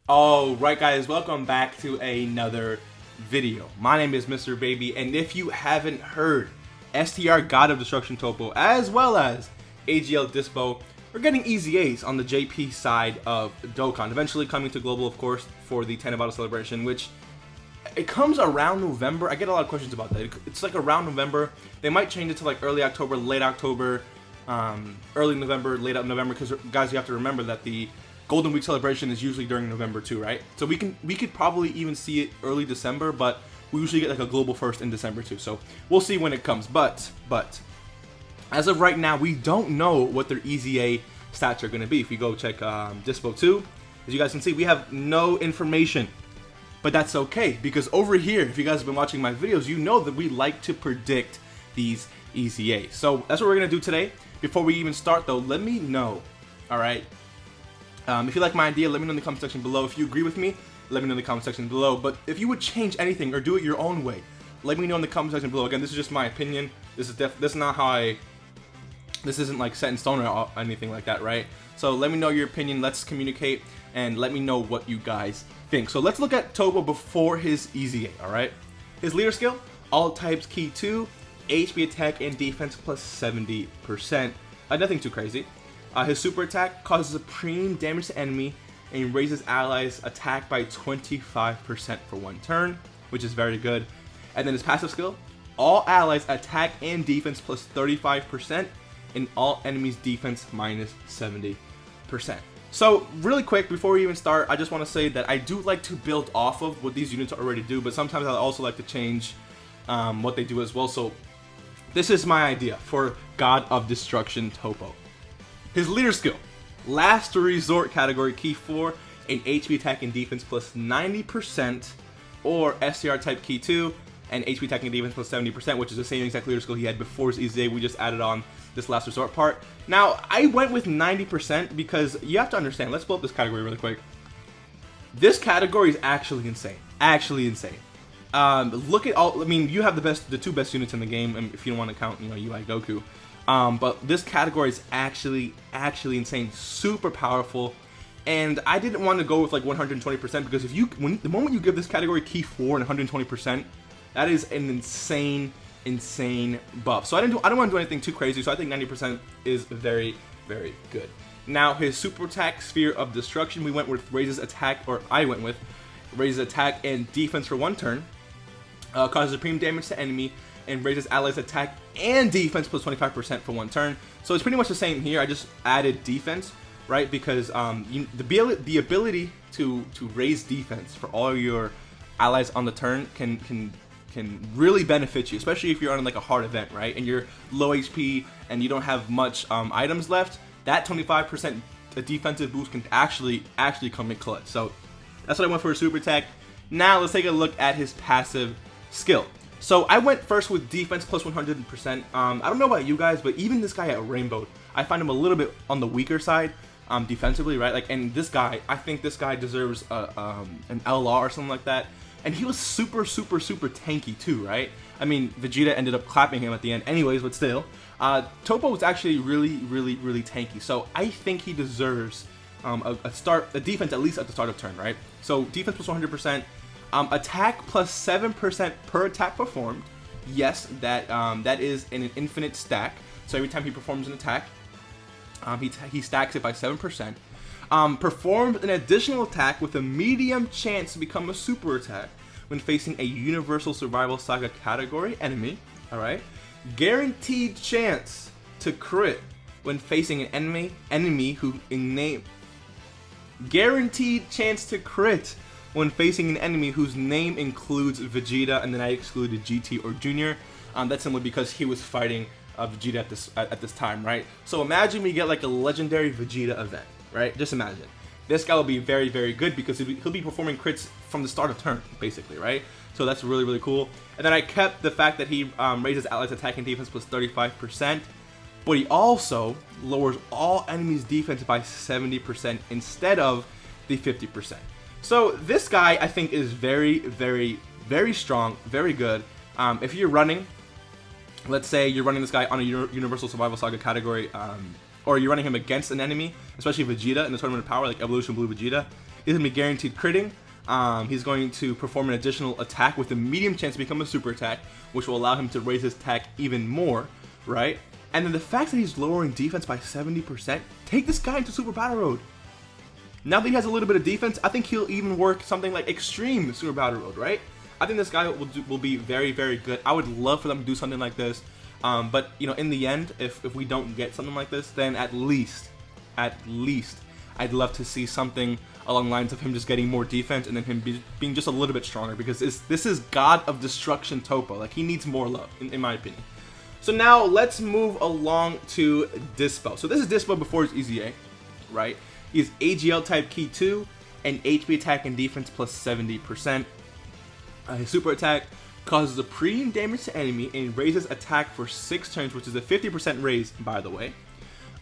Alright guys, welcome back to another video. My name is Mr. Baby, and if you haven't heard, STR God of Destruction Toppo as well as AGL Dispo are getting EZAs on the JP side of Dokkan, eventually coming to global, of course, for the 10 Battle celebration, which it comes around November. I get a lot of questions about that. It's like around November. They might change it to like early October, late October, early November, late November, because guys, you have to remember that the Golden Week celebration is usually during November too, right? So we could probably even see it early December, but we usually get like a global first in December too. So we'll see when it comes. But as of right now, we don't know what their EZA stats are going to be. If we go check Dispo 2, as you guys can see, we have no information. But that's okay, because over here, if you guys have been watching my videos, you know that we like to predict these EZAs. So that's what we're going to do today. Before we even start though, let me know, alright? If you like my idea, let me know in the comment section below. If you agree with me, let me know in the comment section below. But if you would change anything or do it your own way, let me know in the comment section below. Again, this is just my opinion. This is not how this isn't like set in stone or anything like that, right? So let me know your opinion. Let's communicate and let me know what you guys think. So let's look at Toppo before his EZA, alright? His leader skill, all types key 2, HP attack and defense plus 70%. Nothing too crazy. His super attack causes supreme damage to enemy and raises allies attack by 25% for one turn, which is very good. And then his passive skill, all allies attack and defense plus 35% and all enemies defense minus 70%. So really quick, before we even start, I just want to say that I do like to build off of what these units already do, but sometimes I also like to change what they do as well. So this is my idea for God of Destruction Toppo. His leader skill, last resort category key 4, and HP attack and defense plus 90%, or STR type key 2, and HP attack and defense plus 70%, which is the same exact leader skill he had before his EZA. We just added on this last resort part. Now, I went with 90% because you have to understand, let's blow up this category really quick. This category is actually insane. Look at all, I mean, you have the two best units in the game, and if you don't want to count, you know, UI Goku. But this category is actually insane, super powerful, and I didn't want to go with like 120% because if the moment you give this category key 4 and 120%, that is an insane buff. So I don't want to do anything too crazy. So I think 90% is very good. Now his super attack, Sphere of Destruction, we went with raises attack, or I went with raises attack and defense for one turn, causes supreme damage to enemy, and raises allies attack and defense plus 25% for one turn. So it's pretty much the same here. I just added defense, right? Because the ability to raise defense for all your allies on the turn can really benefit you, especially if you're on like a hard event, right? And you're low HP and you don't have much items left. That 25% defensive boost can actually come in clutch. So that's what I went for a super attack. Now let's take a look at his passive skill. So I went first with defense plus 100%. I don't know about you guys, but even this guy at Rainbow, I find him a little bit on the weaker side defensively, right? Like, and this guy, I think this guy deserves an LR or something like that. And he was super tanky too, right? I mean, Vegeta ended up clapping him at the end anyways, but still. Toppo was actually really tanky. So I think he deserves a defense at least at the start of turn, right? So defense plus 100%. Attack plus 7% per attack performed. Yes, that is in an infinite stack. So every time he performs an attack, he stacks it by 7%. Performed an additional attack with a medium chance to become a super attack when facing a Universal Survival Saga category enemy. Alright. Guaranteed chance to crit when facing an enemy who in name. Guaranteed chance to crit when facing an enemy whose name includes Vegeta, and then I excluded GT or Junior. That's simply because he was fighting Vegeta at this time, right? So imagine we get like a legendary Vegeta event, right? Just imagine. This guy will be very good because he'll be performing crits from the start of turn, basically, right? So that's really cool. And then I kept the fact that he raises allies attack and defense plus 35%, but he also lowers all enemies defense by 70% instead of the 50%. So this guy, I think, is very strong, very good. If you're running, let's say you're running this guy on a Universal Survival Saga category, or you're running him against an enemy, especially Vegeta in the Tournament of Power, like Evolution Blue Vegeta, He's going to be guaranteed critting. He's going to perform an additional attack with a medium chance to become a super attack, which will allow him to raise his attack even more, right? And then the fact that he's lowering defense by 70%, take this guy into Super Battle Road. Now that he has a little bit of defense, I think he'll even work something like Extreme Super Battle Road, right? I think this guy will be very, very good. I would love for them to do something like this. But, you know, in the end, if we don't get something like this, then at least, I'd love to see something along the lines of him just getting more defense and then him being just a little bit stronger, because this is God of Destruction Toppo. Like, he needs more love, in my opinion. So now let's move along to Dispo. So this is Dispo before his EZA, right? He has AGL type key 2 and HP attack and defense plus 70%. His super attack causes supreme damage to enemy and raises attack for 6 turns, which is a 50% raise, by the way.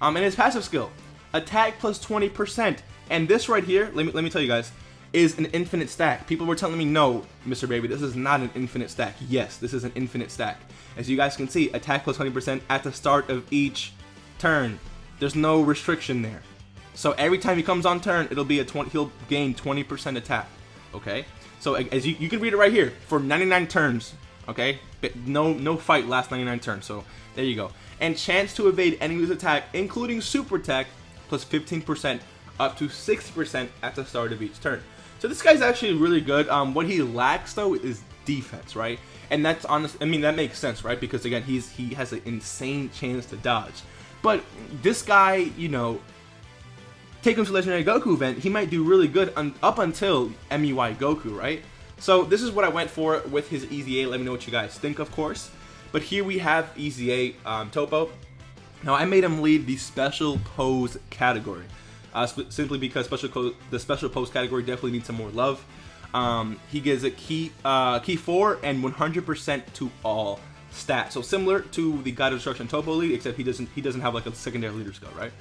And his passive skill, attack plus 20%. And this right here, let me tell you guys, is an infinite stack. People were telling me, no, Mr. Baby, this is not an infinite stack. Yes, this is an infinite stack. As you guys can see, attack plus 20% at the start of each turn. There's no restriction there. So every time he comes on turn, it'll be he'll gain 20% attack. Okay? So as you can read it right here, for 99 turns, okay? But no fight lasts 99 turns. So there you go. And chance to evade enemy's attack, including super attack, plus 15% up to 6% at the start of each turn. So this guy's actually really good. What he lacks though is defense, right? And that's honest. I mean, that makes sense, right? Because again, he has an insane chance to dodge. But this guy, you know, take him to Legendary Goku event, he might do really good up until MUI Goku, right? So this is what I went for with his EZA. Let me know what you guys think, of course. But here we have EZA Toppo. Now I made him lead the special pose category, simply because the special pose category definitely needs some more love. He gives a key 4 and 100% to all stats. So similar to the God of Destruction Toppo lead, except he doesn't have like a secondary leader skill, right?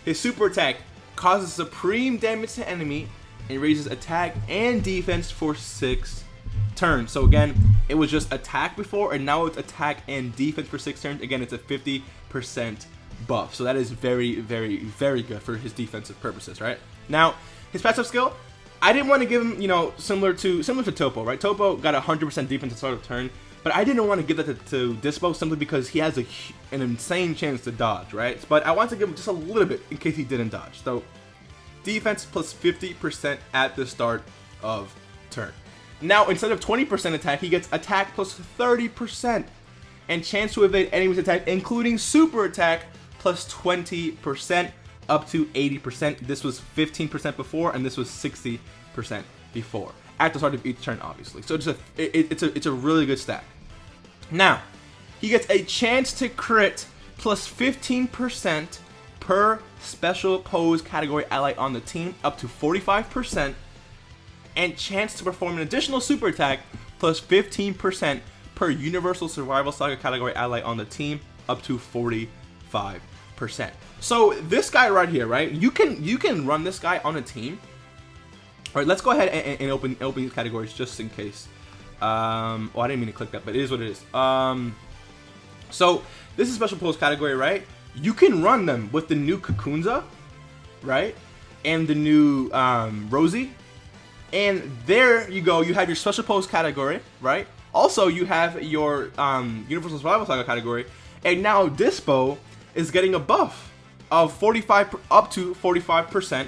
His super attack causes supreme damage to enemy and raises attack and defense for 6 turns. So again, it was just attack before, and now it's attack and defense for 6 turns. Again, it's a 50% buff. So that is very, very, very good for his defensive purposes, right? Now, his passive skill, I didn't want to give him, you know, similar to Toppo, right? Toppo got 100% defense at the start of turn, but I didn't want to give that to Dispo simply because he has an insane chance to dodge, right? But I want to give him just a little bit in case he didn't dodge. So defense plus 50% at the start of turn. Now, instead of 20% attack, he gets attack plus 30% and chance to evade enemy's attack, including super attack, plus 20% up to 80%. This was 15% before, and this was 60% before at the start of each turn, obviously. So it's a really good stack. Now, he gets a chance to crit plus 15% per special pose category ally on the team, up to 45%, and chance to perform an additional super attack plus 15% per Universal Survival Saga category ally on the team, up to 45%. So this guy right here, right? You can run this guy on a team. All right, let's go ahead and open these categories just in case. Oh, I didn't mean to click that, but it is what it is. So this is special pose category, right? You can run them with the new Kakunza, right? And the new Rosie. And there you go. You have your special pose category, right? Also, you have your Universal Survival Saga category. And now Dispo is getting a buff of 45 up to 45%.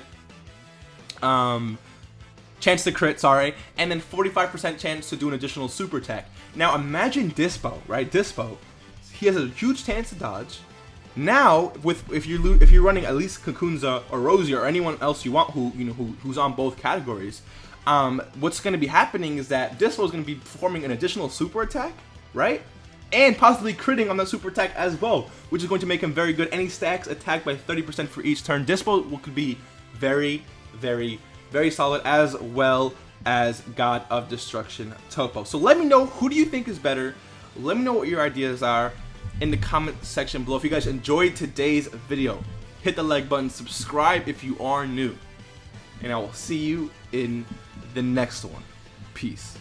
Chance to crit, sorry, and then 45% chance to do an additional super attack. Now imagine Dispo, right? Dispo, he has a huge chance to dodge. Now, if you're running at least Kakunza or Rosie or anyone else you want who's on both categories, what's going to be happening is that Dispo is going to be performing an additional super attack, right? And possibly critting on that super attack as well, which is going to make him very good. And he stacks attack by 30% for each turn. Dispo could be very, very, very solid, as well as God of Destruction Toppo. So let me know, who do you think is better? Let me know what your ideas are in the comment section below. If you guys enjoyed today's video, hit the like button, subscribe if you are new, and I will see you in the next one. Peace.